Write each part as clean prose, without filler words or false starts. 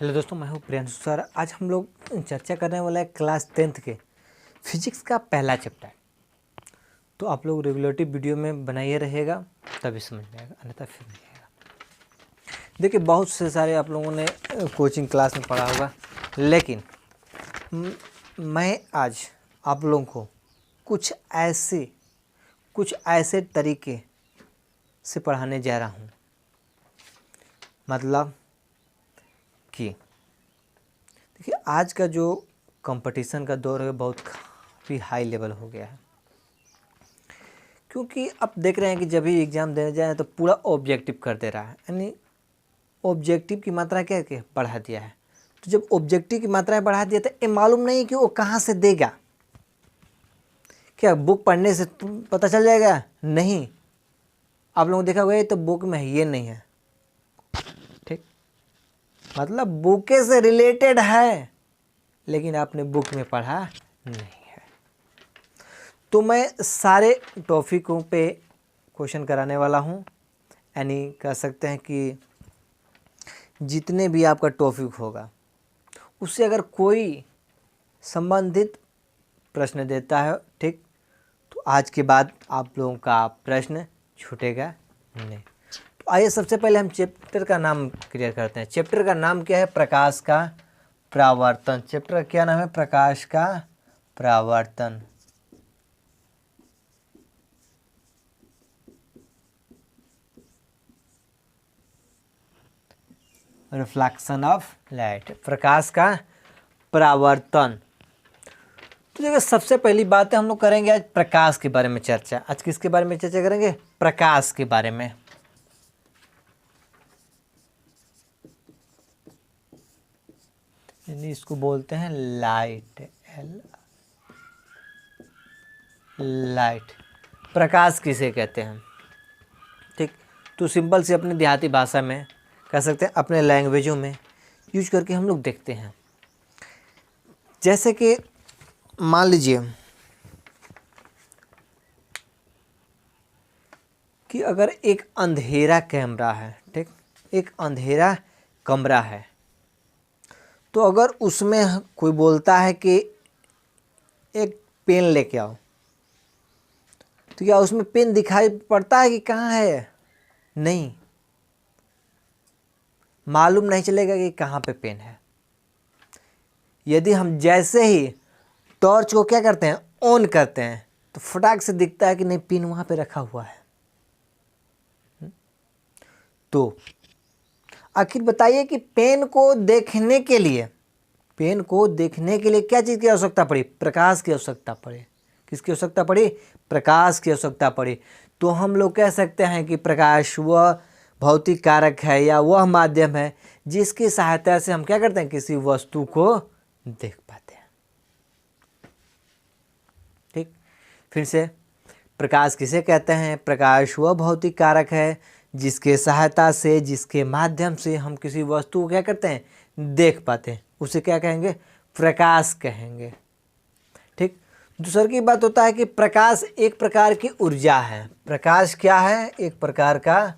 Hello दोस्तों, मैं हूं प्रियांशु सर। आज हम लोग चर्चा करने वाला है क्लास 10th के फिजिक्स का पहला चैप्टर। तो आप लोग रेगुलरिटी वीडियो में बनाइए रहेगा, तभी समझ में आएगा, अन्यथा फिर नहीं आएगा। देखिए, बहुत से सारे आप लोगों ने कोचिंग क्लास में पढ़ा होगा, लेकिन मैं आज आप लोगों को कुछ ऐसे तरीके से पढ़ाने जा रहा हूँ, मतलब कि देखिए, आज का जो कंपटीशन का दौर है बहुत काफ़ी हाई लेवल हो गया है। क्योंकि अब देख रहे हैं कि जब भी एग्ज़ाम देने जाए तो पूरा ऑब्जेक्टिव कर दे रहा है, यानी ऑब्जेक्टिव की मात्रा क्या क्या बढ़ा दिया है। तो जब ऑब्जेक्टिव की मात्रा बढ़ा दिया तो ये मालूम नहीं कि वो कहाँ से देगा। क्या बुक पढ़ने से पता चल जाएगा? नहीं। आप लोगों ने देखा होगा ये तो बुक में है, ये नहीं है, ठीक। मतलब बुके से रिलेटेड है, लेकिन आपने बुक में पढ़ा नहीं है। तो मैं सारे टॉपिकों पे क्वेश्चन कराने वाला हूँ, यानी कह सकते हैं कि जितने भी आपका टॉपिक होगा उससे अगर कोई संबंधित प्रश्न देता है, ठीक, तो आज के बाद आप लोगों का प्रश्न छूटेगा नहीं। तो आइए सबसे पहले हम चैप्टर का नाम क्लियर करते हैं। चैप्टर का नाम क्या है? प्रकाश का परावर्तन। चैप्टर का क्या नाम है? प्रकाश का परावर्तन। रिफ्लेक्शन ऑफ लाइट, प्रकाश का परावर्तन। तो देखिए, सबसे पहली बात है हम लोग करेंगे आज प्रकाश के बारे में चर्चा। आज किसके बारे में चर्चा करेंगे? प्रकाश के बारे में। यानी इसको बोलते हैं लाइट, लाइट। प्रकाश किसे कहते हैं? ठीक, तो सिंपल से अपनी देहाती भाषा में कह सकते हैं, अपने लैंग्वेजों में यूज करके हम लोग देखते हैं। जैसे कि मान लीजिए कि अगर एक अंधेरा कैमरा है, ठीक, एक अंधेरा कमरा है, तो अगर उसमें कोई बोलता है कि एक पेन लेके आओ, तो क्या उसमें पेन दिखाई पड़ता है कि कहाँ है? नहीं, मालूम नहीं चलेगा कि कहाँ पे पेन है। यदि हम जैसे ही टॉर्च को क्या करते हैं, ऑन करते हैं, तो फटाक से दिखता है कि नहीं, पेन वहाँ पे रखा हुआ है। तो आखिर बताइए कि पेन को देखने के लिए क्या चीज़ की आवश्यकता पड़ी? प्रकाश की आवश्यकता पड़ी। किसकी आवश्यकता पड़ी? प्रकाश की आवश्यकता पड़ी। तो हम लोग कह सकते हैं कि प्रकाश वह भौतिक कारक है या वह माध्यम है जिसकी सहायता से हम क्या करते हैं, किसी वस्तु को देख पाते हैं। ठीक, फिर से, प्रकाश किसे कहते हैं? प्रकाश वह भौतिक कारक है जिसके सहायता से, जिसके माध्यम से हम किसी वस्तु को क्या करते हैं, देख पाते हैं। उसे क्या कहेंगे? प्रकाश कहेंगे। ठीक, दूसरी की बात होता है कि प्रकाश एक प्रकार की ऊर्जा है। प्रकाश क्या है? एक प्रकार का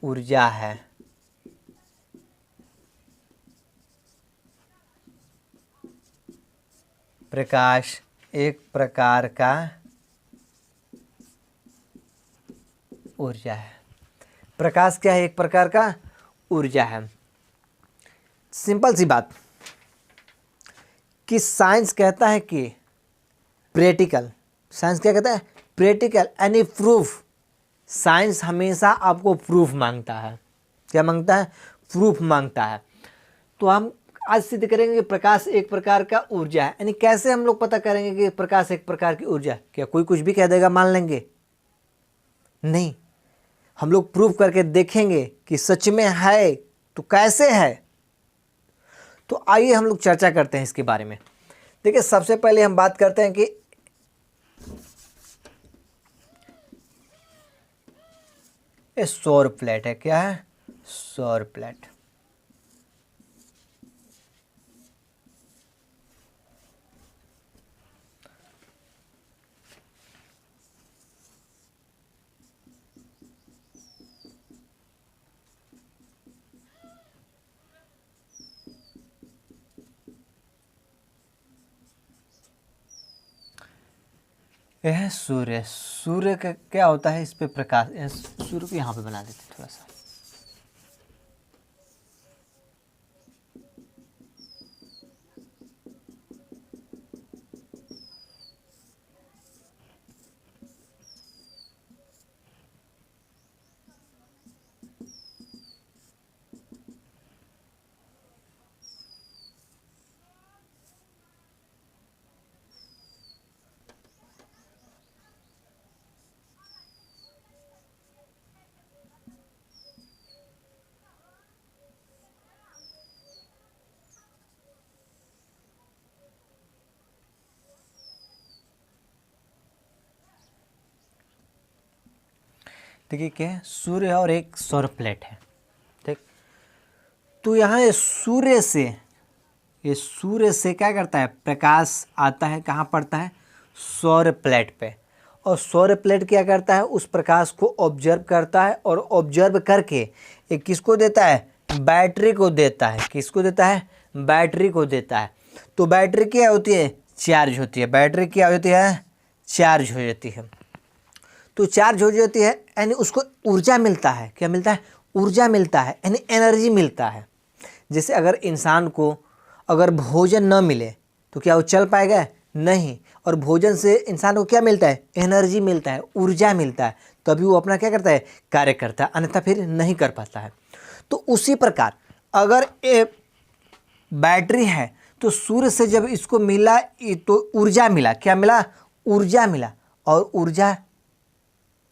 ऊर्जा है। प्रकाश एक प्रकार का ऊर्जा है। प्रकाश क्या है? एक प्रकार का ऊर्जा है। सिंपल सी बात कि साइंस कहता है कि प्रैक्टिकल, साइंस क्या कहता है? प्रैक्टिकल, यानी प्रूफ। साइंस हमेशा आपको प्रूफ मांगता है। क्या मांगता है? प्रूफ मांगता है। तो हम आज सिद्ध करेंगे कि प्रकाश एक प्रकार का ऊर्जा है। यानी कैसे हम लोग पता करेंगे कि प्रकाश एक प्रकार की ऊर्जा? क्या कोई कुछ भी कह देगा मान लेंगे? नहीं, हम लोग प्रूफ करके देखेंगे कि सच में है। तो कैसे है? तो आइए हम लोग चर्चा करते हैं इसके बारे में। देखिए, सबसे पहले हम बात करते हैं कि ये सौर प्लेट है। क्या है? सौर प्लेट। यह है सूर्य। सूर्य का क्या होता है, इस पे प्रकाश, सूर्य को यहाँ पे बना देते थोड़ा सा। देखिए क्या है, सूर्य और एक सौर प्लेट है, ठीक। तो यहाँ ये सूर्य से क्या करता है, प्रकाश आता है, कहाँ पड़ता है, सौर प्लेट पे। और सौर प्लेट क्या करता है, उस प्रकाश को ऑब्जर्व करता है और ऑब्जर्व करके ये किसको देता है, बैटरी को देता है। किसको देता है, बैटरी को देता है। तो बैटरी क्या होती है, चार्ज होती है। बैटरी क्या होती है, चार्ज हो जाती है। तो चार्ज हो जाती है यानी उसको ऊर्जा मिलता है। क्या मिलता है, ऊर्जा मिलता है, यानी एनर्जी मिलता है। जैसे अगर इंसान को अगर भोजन न मिले तो क्या वो चल पाएगा, नहीं। और भोजन से इंसान को क्या मिलता है, एनर्जी मिलता है, ऊर्जा मिलता है, तभी वो अपना क्या करता है, कार्य करता है, अन्यथा फिर नहीं कर पाता है। तो उसी प्रकार अगर ये बैटरी है तो सूर्य से जब इसको मिला तो ऊर्जा मिला। क्या मिला, ऊर्जा मिला। और ऊर्जा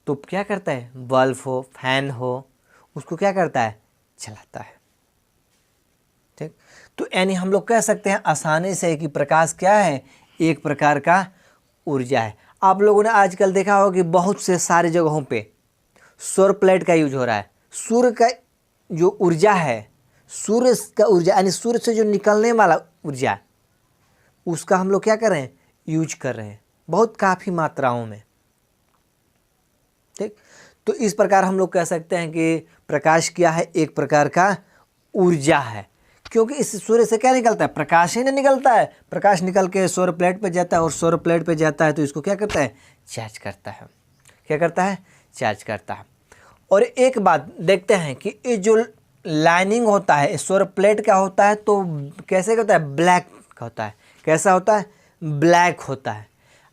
तो क्या करता है, बल्ब हो, फैन हो, उसको क्या करता है, चलाता है, ठीक। तो यानी हम लोग कह सकते हैं आसानी से कि प्रकाश क्या है, एक प्रकार का ऊर्जा है। आप लोगों ने आजकल देखा होगा कि बहुत से सारी जगहों पे सौर प्लेट का यूज हो रहा है। सूर्य का जो ऊर्जा है, सूर्य का ऊर्जा यानी सूर्य से जो निकलने वाला ऊर्जा, उसका हम लोग क्या कर रहे हैं, यूज कर रहे हैं बहुत काफ़ी मात्राओं में, ठीक। तो इस प्रकार हम लोग कह सकते हैं कि प्रकाश क्या है, एक प्रकार का ऊर्जा है। क्योंकि इस सूर्य से क्या निकलता है, प्रकाश ही नहीं निकलता है। प्रकाश निकल के सौर प्लेट पे जाता है और सौर प्लेट पे जाता है तो इसको क्या करता है, चार्ज करता है। क्या करता है, चार्ज करता है। और एक बात देखते हैं कि ये जो लाइनिंग होता है सौर प्लेट का होता है तो कैसे होता है, ब्लैक का होता है। कैसा होता है, ब्लैक होता है।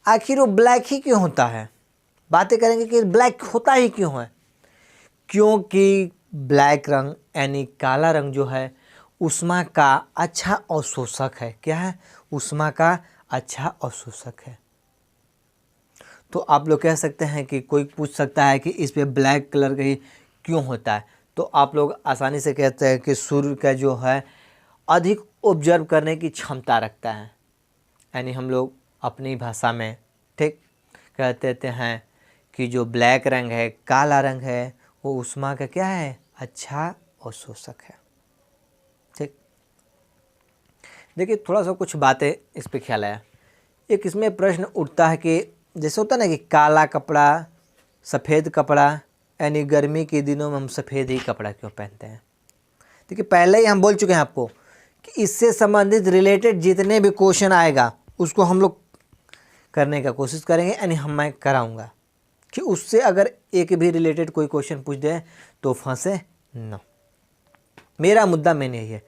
आखिर वो ब्लैक ही क्यों होता है, बातें करेंगे कि ब्लैक होता ही क्यों है। क्योंकि ब्लैक रंग यानी काला रंग जो है ऊष्मा का अच्छा अवशोषक है। क्या है, ऊष्मा का अच्छा अवशोषक है। तो आप लोग कह सकते हैं कि कोई पूछ सकता है कि इस पे ब्लैक कलर का ही क्यों होता है, तो आप लोग आसानी से कहते हैं कि सूर्य का जो है अधिक ऑब्जर्व करने की क्षमता रखता है। यानी हम लोग अपनी भाषा में, ठीक, कहते हैं कि जो ब्लैक रंग है, काला रंग है, वो ऊष्मा का क्या है, अच्छा अवशोषक है, ठीक। देखिए थोड़ा सा कुछ बातें इस पे ख्याल आया। एक इसमें प्रश्न उठता है कि जैसे होता है ना कि काला कपड़ा, सफ़ेद कपड़ा, यानी गर्मी के दिनों में हम सफ़ेद ही कपड़ा क्यों पहनते हैं। देखिए पहले ही हम बोल चुके हैं आपको कि इससे संबंधित रिलेटेड जितने भी क्वेश्चन आएगा उसको हम लोग करने का कोशिश करेंगे, यानी मैं कराऊंगा कि उससे अगर एक भी रिलेटेड कोई क्वेश्चन पूछ दे तो फंसे न। मेरा मुद्दा मेन यही है।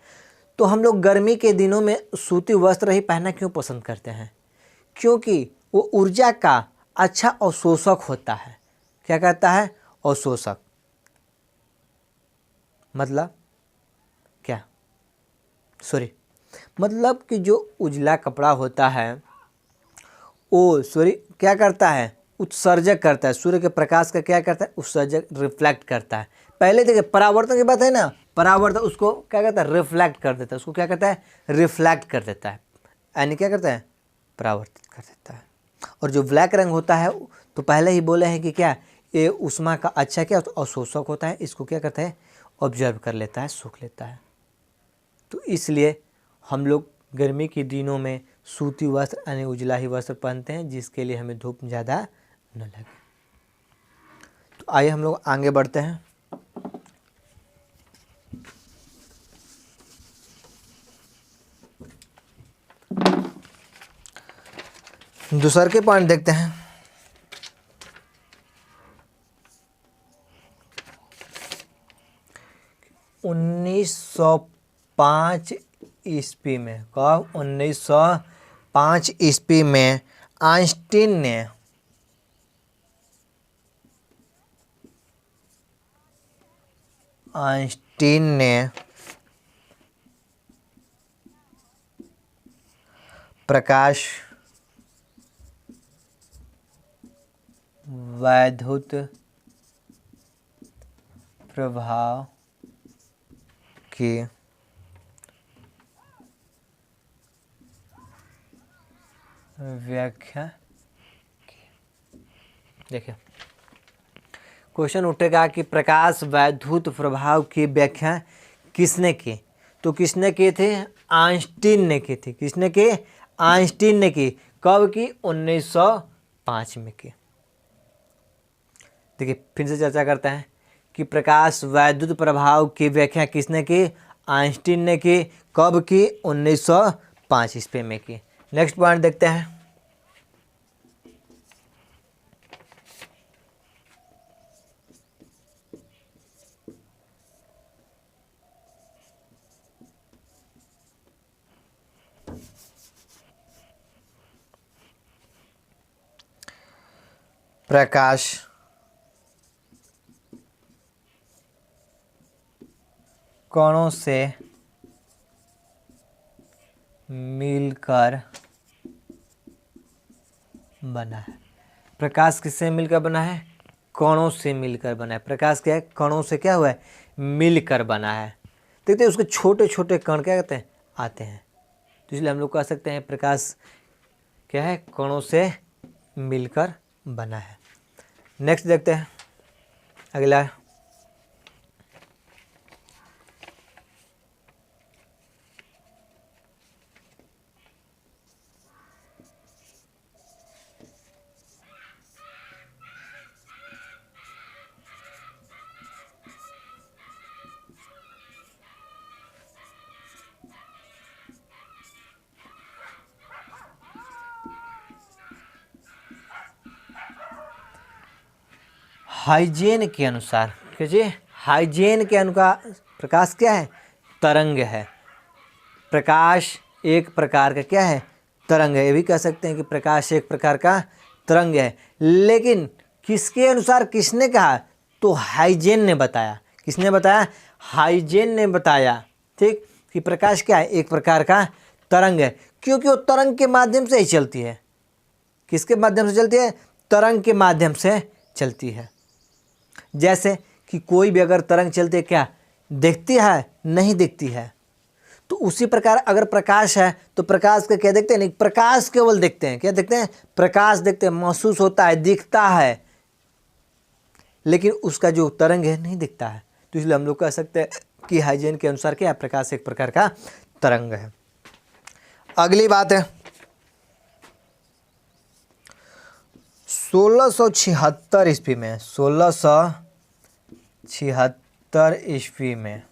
तो हम लोग गर्मी के दिनों में सूती वस्त्र ही पहनना क्यों पसंद करते हैं, क्योंकि वो ऊर्जा का अच्छा अवशोषक होता है। क्या कहता है, अवशोषक, मतलब क्या, सॉरी, मतलब कि जो उजला कपड़ा होता है वो क्या करता है, उत्सर्जक करता है। सूर्य के प्रकाश का क्या करता है, उत्सर्जक, रिफ्लेक्ट करता है। पहले देखिए परावर्तन की बात है ना, परावर्तन उसको क्या कहता है, रिफ्लेक्ट कर देता है। उसको क्या कहता है, रिफ्लेक्ट कर देता है, यानी क्या करता है, परावर्तित कर देता है। और जो ब्लैक रंग होता है तो पहले ही बोले हैं कि क्या, ये ऊष्मा का अच्छा क्या अवशोषक होता है। इसको क्या करता है, ऑब्जर्व कर लेता है, सूख लेता है। तो इसलिए हम लोग गर्मी के दिनों में सूती वस्त्र यानी उजला ही वस्त्र पहनते हैं, जिसके लिए हमें धूप ज़्यादा न लगे। तो आइए हम लोग आगे बढ़ते हैं। दूसर के पॉइंट देखते हैं। 1905 ईस्वी में, कब 1905 ईस्वी में आइंस्टीन ने प्रकाश वैद्युत प्रभाव की व्याख्या की। देखिए क्वेश्चन उठेगा कि प्रकाश वैद्युत प्रभाव की व्याख्या किसने की, तो किसने की थी, आइंस्टीन ने की थी। किसने की, आइंस्टीन ने की। कब की, 1905 में की। देखिए फिर से चर्चा करते हैं कि प्रकाश वैद्युत प्रभाव की व्याख्या किसने की, आइंस्टीन ने की। कब की, 1905 ईस्वी में की। नेक्स्ट पॉइंट देखते हैं। प्रकाश कणों से मिलकर बना है। प्रकाश किससे मिलकर बना है, कणों से मिलकर बना है। प्रकाश क्या है, कणों से क्या हुआ है, मिलकर बना है। देखते हैं उसके छोटे छोटे कण क्या कहते हैं, आते हैं। तो इसलिए हम लोग कह सकते हैं प्रकाश क्या है, कणों से मिलकर बना है। नेक्स्ट देखते हैं अगला। हाइजेन के अनुसार, कहिए हाइजेन के अनुसार प्रकाश क्या है, तरंग है। प्रकाश एक प्रकार का क्या है, तरंग है। ये भी कह सकते हैं कि प्रकाश एक प्रकार का तरंग है। लेकिन किसके अनुसार, किसने कहा, तो हाइजेन ने बताया। किसने बताया, हाइजेन ने बताया। ठीक, कि प्रकाश क्या है, एक प्रकार का तरंग है। क्योंकि वो तरंग के माध्यम से ही चलती है। किसके माध्यम से चलती है, तरंग के माध्यम से चलती है। जैसे कि कोई भी अगर तरंग चलती है, क्या दिखती है, नहीं दिखती है। तो उसी प्रकार अगर प्रकाश है तो प्रकाश का क्या देखते हैं, नहीं, प्रकाश केवल देखते हैं। क्या देखते हैं, प्रकाश देखते हैं, महसूस होता है, दिखता है, लेकिन उसका जो तरंग है नहीं दिखता है। तो इसलिए हम लोग कह सकते हैं कि हाइजेन के अनुसार क्या है, प्रकाश एक प्रकार का तरंग है। अगली बात है 1676 ईस्वी में, 1676 ईस्वी में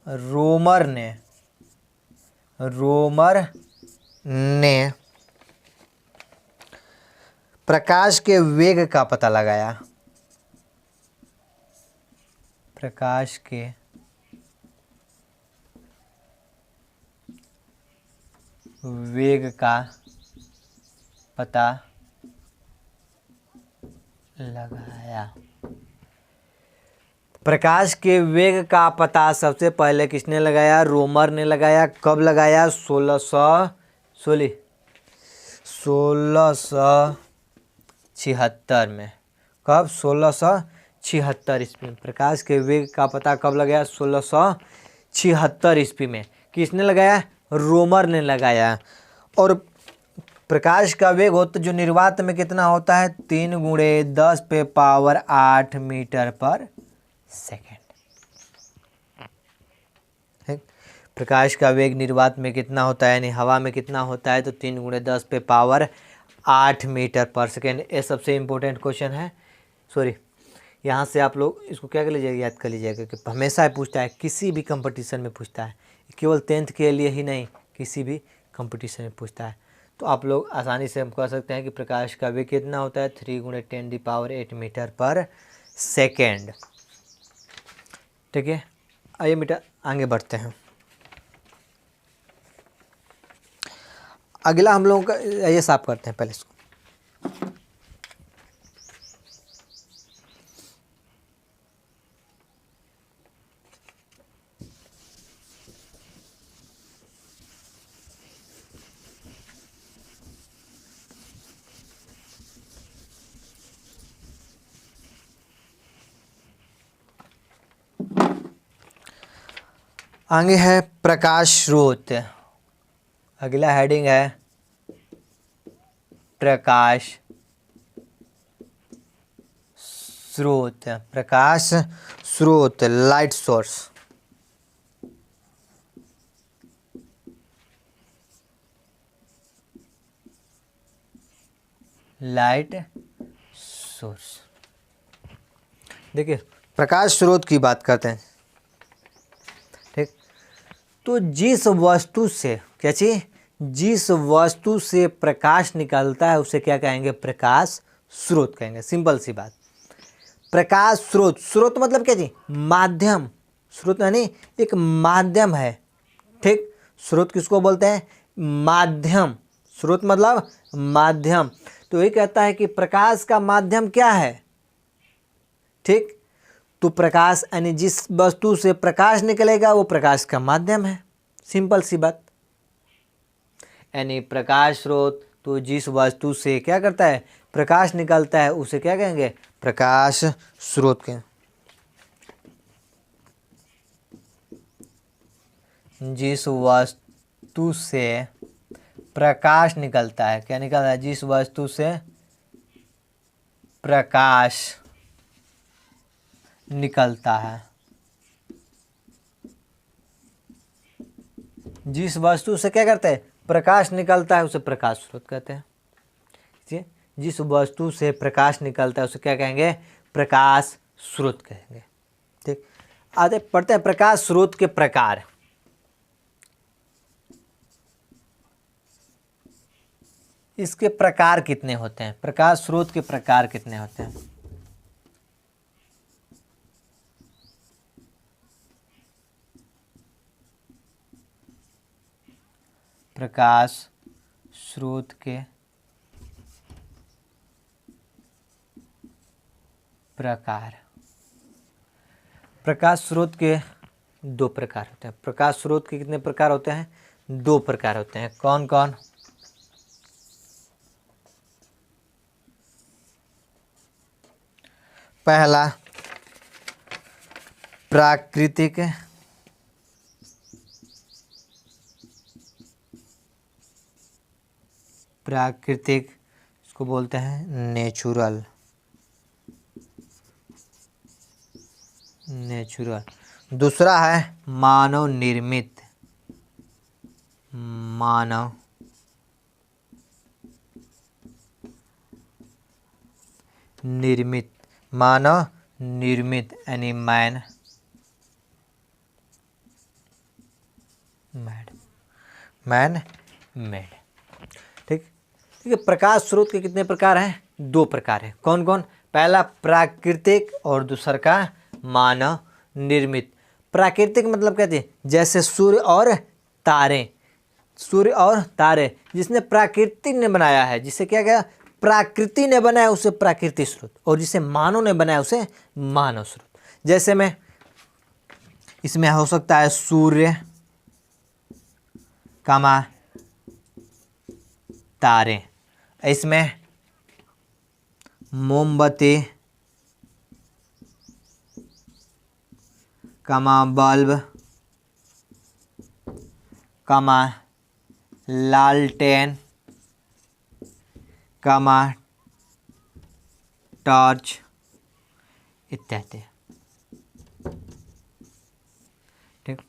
रोमर ने प्रकाश के वेग का पता लगाया। प्रकाश के वेग का पता लगाया। प्रकाश के वेग का पता सबसे पहले किसने लगाया, रोमर ने लगाया। कब लगाया, 1676 में। कब, 1676 ईस्वी में। प्रकाश के वेग का पता कब लगाया, 1676 ईस्वी में। किसने लगाया, रोमर ने लगाया। और प्रकाश का वेग होता जो निर्वात में कितना होता है, 3 × 10⁸ मीटर पर सेकेंड। प्रकाश का वेग निर्वात में कितना होता है, यानी हवा में कितना होता है, तो 3 × 10⁸ मीटर पर सेकेंड। ये सबसे इम्पोर्टेंट क्वेश्चन है। सॉरी, यहाँ से आप लोग इसको क्या कर लीजिएगा, याद कर लीजिएगा कि हमेशा पूछता है, किसी भी कंपटीशन में पूछता है। केवल 10th के लिए ही नहीं, किसी भी कंपटीशन में पूछता है। तो आप लोग आसानी से हम कह सकते हैं कि प्रकाश का वेग कितना होता है, 3 × 10⁸ मीटर पर सेकेंड। ठीक है, आइए बेटा आगे बढ़ते हैं। अगला हम लोगों का, ये साफ करते हैं पहले इसको। आगे है प्रकाश स्रोत। अगला हेडिंग है प्रकाश स्रोत। प्रकाश स्रोत, लाइट सोर्स। Light source. देखिए प्रकाश स्रोत की बात करते हैं, ठीक। तो जिस वस्तु से, क्या चीज, जिस वस्तु से प्रकाश निकलता है उसे क्या कहेंगे, प्रकाश स्रोत कहेंगे। सिंपल सी बात। प्रकाश स्रोत, स्रोत मतलब क्या जी, माध्यम। स्रोत यानी एक माध्यम है, ठीक। स्रोत किसको बोलते हैं, माध्यम। स्रोत मतलब माध्यम। तो ये कहता है कि प्रकाश का माध्यम क्या है, ठीक। तो प्रकाश यानी जिस वस्तु से प्रकाश निकलेगा वो प्रकाश का माध्यम है। सिंपल सी बात। यानी प्रकाश स्रोत, तो जिस वस्तु से क्या करता है, प्रकाश निकलता है उसे क्या कहेंगे, प्रकाश स्रोत के। जिस वस्तु से प्रकाश निकलता है, क्या निकलता है, जिस वस्तु से प्रकाश निकलता है, जिस वस्तु से क्या करते हैं, प्रकाश निकलता है उसे प्रकाश स्रोत कहते हैं। जिस वस्तु से प्रकाश निकलता है उसे क्या कहेंगे, प्रकाश स्रोत कहेंगे, ठीक। आगे पढ़ते हैं प्रकाश स्रोत के प्रकार। इसके प्रकार कितने होते हैं, प्रकाश स्रोत के प्रकार कितने होते हैं। प्रकाश स्रोत के प्रकार। प्रकाश स्रोत के दो प्रकार होते हैं। प्रकाश स्रोत के कितने प्रकार होते हैं, दो प्रकार होते हैं। कौन कौन, पहला प्राकृतिक, प्राकृतिक इसको बोलते हैं नेचुरल, नेचुरल। दूसरा है मानव निर्मित, मानव निर्मित, मानव निर्मित यानी मैन मेड, मैन मेड, ठीक। ठीक है। प्रकाश स्रोत के कितने प्रकार हैं, दो प्रकार हैं। कौन कौन, पहला प्राकृतिक और दूसरा का मानव निर्मित। प्राकृतिक मतलब कहते हैं जैसे सूर्य और तारे, सूर्य और तारे जिसने प्रकृति ने बनाया है, जिसे क्या गया, प्रकृति ने बनाया उसे प्राकृतिक स्रोत, और जिसे मानव ने बनाया उसे मानव स्रोत। जैसे में इसमें हो सकता है सूर्य कमा तारे, इसमें मोमबत्ती कमा बल्ब कमा लालटेन कमा टॉर्च इत्यादि, ठीक।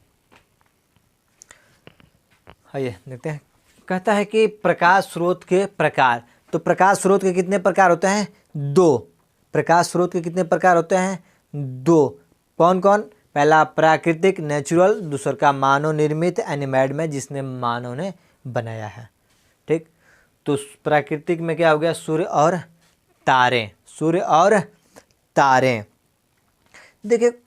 आइए देखते हैं। कहता है कि प्रकाश स्रोत के प्रकार। तो प्रकाश स्रोत के कितने प्रकार होते हैं, दो। प्रकाश स्रोत के कितने प्रकार होते हैं, दो। कौन कौन, पहला प्राकृतिक नेचुरल, दूसरा का मानव निर्मित एनिमेड में जिसने मानव ने बनाया है, ठीक। तो प्राकृतिक में क्या हो गया, सूर्य और तारे, सूर्य और तारे। देखिए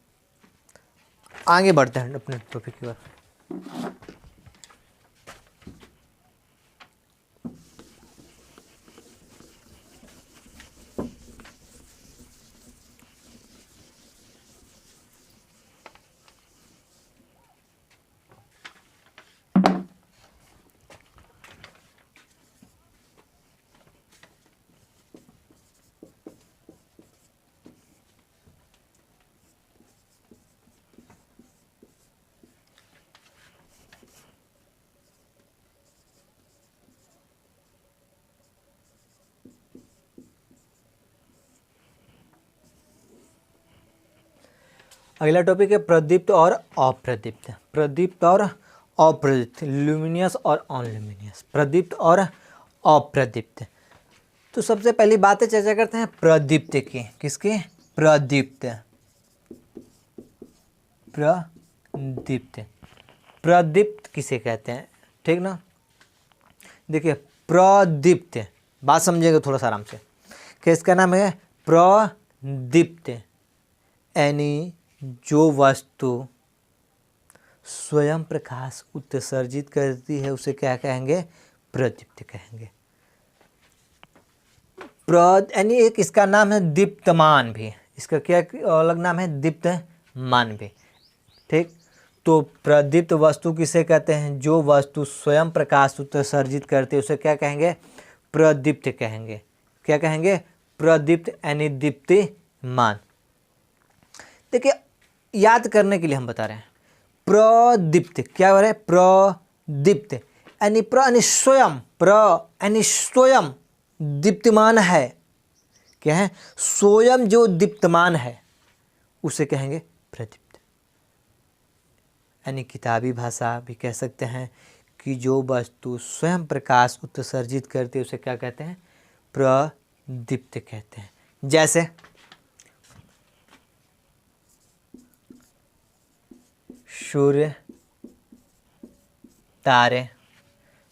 आगे बढ़ते हैं अपने टॉपिक की ओर। अगला टॉपिक है प्रदीप्त और अप्रदीप्त। प्रदीप्त और अप्रदीप्त, ल्यूमिनियस और अनल्यूमिनियस, प्रदीप्त और अप्रदीप्त। तो सबसे पहली बातें चर्चा करते हैं प्रदीप्त की। किसकी? प्रदीप्त। प्रदीप्त, प्रदीप्त किसे कहते हैं? ठीक ना। देखिए प्रदीप्त, बात समझिएगा थोड़ा सा आराम से, कि इसका नाम है प्रदीप्त, यानी जो वस्तु स्वयं प्रकाश उत्सर्जित करती है उसे क्या कहेंगे? प्रदीप्त कहेंगे। यानी एक इसका नाम है दीप्तमान भी, इसका क्या अलग नाम है? दीप्तमान भी। ठीक, तो प्रदीप्त वस्तु किसे कहते हैं? जो वस्तु स्वयं प्रकाश उत्सर्जित करती है उसे क्या कहेंगे? प्रदीप्त कहेंगे। क्या कहेंगे? प्रदीप्त, यानी दीप्तिमान। देखिए याद करने के लिए हम बता रहे हैं, प्रदीप्त क्या हो रहा है? प्रदीप्त यानी स्वयं, यानी स्वयं दीप्तिमान है। क्या है? स्वयं जो दीप्तमान है उसे कहेंगे प्रदीप्त। यानी किताबी भाषा भी कह सकते हैं कि जो वस्तु स्वयं प्रकाश उत्सर्जित करती है उसे क्या कहते हैं? प्रदीप्त कहते हैं। जैसे सूर्य, तारे,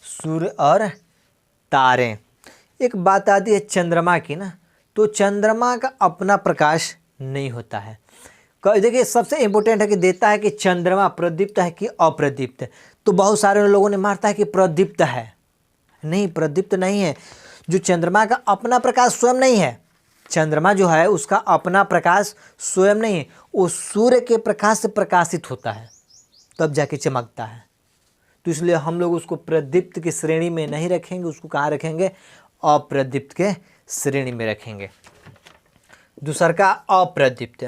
सूर्य और तारे। एक बात आती है चंद्रमा की ना, तो चंद्रमा का अपना प्रकाश नहीं होता है। देखिए सबसे इम्पोर्टेंट है कि देता है कि चंद्रमा प्रदीप्त है कि अप्रदीप्त। तो बहुत सारे लोगों ने मारता है कि प्रदीप्त है, नहीं प्रदीप्त नहीं है। जो चंद्रमा का अपना प्रकाश स्वयं नहीं है, चंद्रमा जो है उसका अपना प्रकाश स्वयं नहीं है, वो सूर्य के प्रकाश से प्रकाशित होता है तब जाके चमकता है। तो इसलिए हम लोग उसको प्रदीप्त की श्रेणी में नहीं रखेंगे, उसको कहाँ रखेंगे? अप्रदीप्त के श्रेणी में रखेंगे। दूसरा का अप्रदीप्त।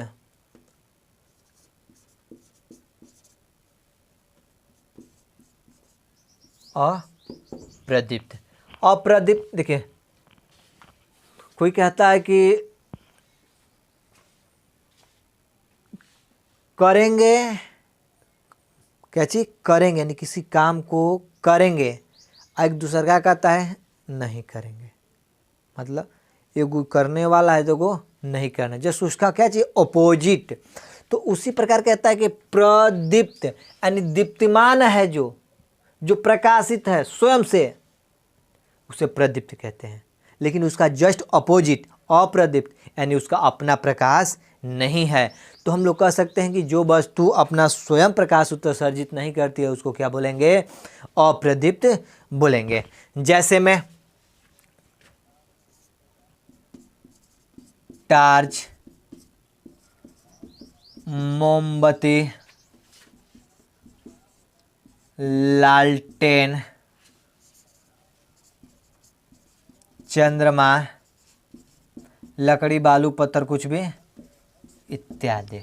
अप्रदीप्त, अप्रदीप्त देखिए कोई कहता है कि करेंगे, क्या चीज करेंगे, यानी किसी काम को करेंगे, एक दूसरा क्या कहता है? नहीं करेंगे। मतलब ये करने वाला है तो वो नहीं करना, जस्ट उसका क्या चाहिए? अपोजिट। तो उसी प्रकार कहता है कि प्रदीप्त यानी दीप्तिमान है, जो प्रकाशित है स्वयं से, उसे प्रदीप्त कहते हैं। लेकिन उसका जस्ट अपोजिट अप्रदीप्त, यानी उसका अपना प्रकाश नहीं है। तो हम लोग कह सकते हैं कि जो वस्तु अपना स्वयं प्रकाश उत्सर्जित नहीं करती है उसको क्या बोलेंगे? अप्रदीप्त बोलेंगे। जैसे में टार्च, मोमबत्ती, लालटेन, चंद्रमा, लकड़ी, बालू, पत्थर, कुछ भी इत्यादि।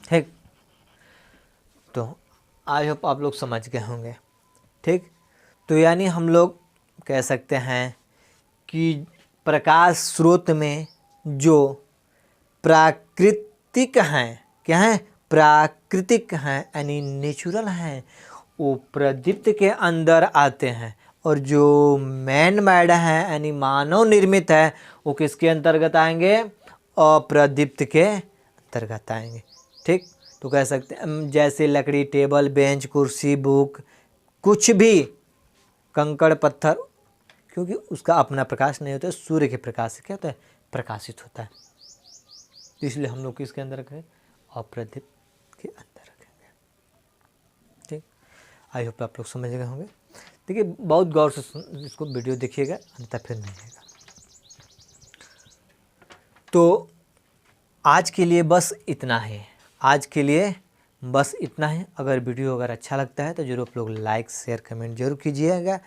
ठीक, तो आई होप आप लोग समझ गए होंगे। ठीक, तो यानी हम लोग कह सकते हैं कि प्रकाश स्रोत में जो प्राकृतिक हैं, क्या हैं? प्राकृतिक हैं, यानी नेचुरल हैं, वो प्रदीप्त के अंदर आते हैं। और जो मैन मेड है यानी मानव निर्मित है वो किसके अंतर्गत आएंगे? अप्रदीप्त के अंतर्गत आएंगे। ठीक, तो कह सकते हैं जैसे लकड़ी, टेबल, बेंच, कुर्सी, बुक, कुछ भी, कंकड़, पत्थर, क्योंकि उसका अपना प्रकाश नहीं होता है, सूर्य के प्रकाश से क्या होता है? प्रकाशित होता है। तो इसलिए हम लोग किसके अंदर रखें? अप्रदीप्त के अंदर। आई होप आप लोग समझ गए होंगे। देखिए बहुत गौर से इसको वीडियो देखिएगा, अन्यथा फिर नहीं आएगा। तो आज के लिए बस इतना है, आज के लिए बस इतना है। अगर वीडियो अगर अच्छा लगता है तो ज़रूर आप लोग लाइक शेयर कमेंट जरूर कीजिएगा,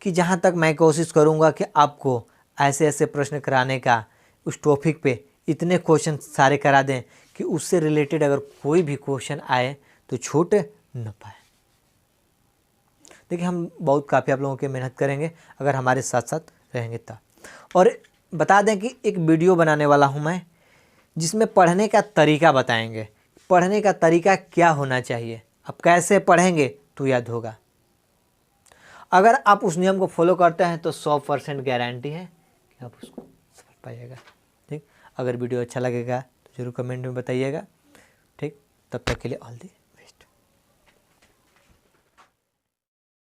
कि जहाँ तक मैं कोशिश करूँगा कि आपको ऐसे ऐसे प्रश्न कराने का, उस टॉपिक पे इतने क्वेश्चन सारे करा दें कि उससे रिलेटेड अगर कोई भी क्वेश्चन आए तो छूट न पाए। देखिए हम बहुत काफ़ी आप लोगों की मेहनत करेंगे अगर हमारे साथ साथ रहेंगे तब। और बता दें कि एक वीडियो बनाने वाला हूँ मैं, जिसमें पढ़ने का तरीका बताएंगे, पढ़ने का तरीका क्या होना चाहिए, आप कैसे पढ़ेंगे तो याद होगा। अगर आप उस नियम को फॉलो करते हैं तो 100% गारंटी है कि आप उसको सफल पाइएगा। ठीक, अगर वीडियो अच्छा लगेगा तो ज़रूर कमेंट में बताइएगा। ठीक, तब तक के लिए ऑल दी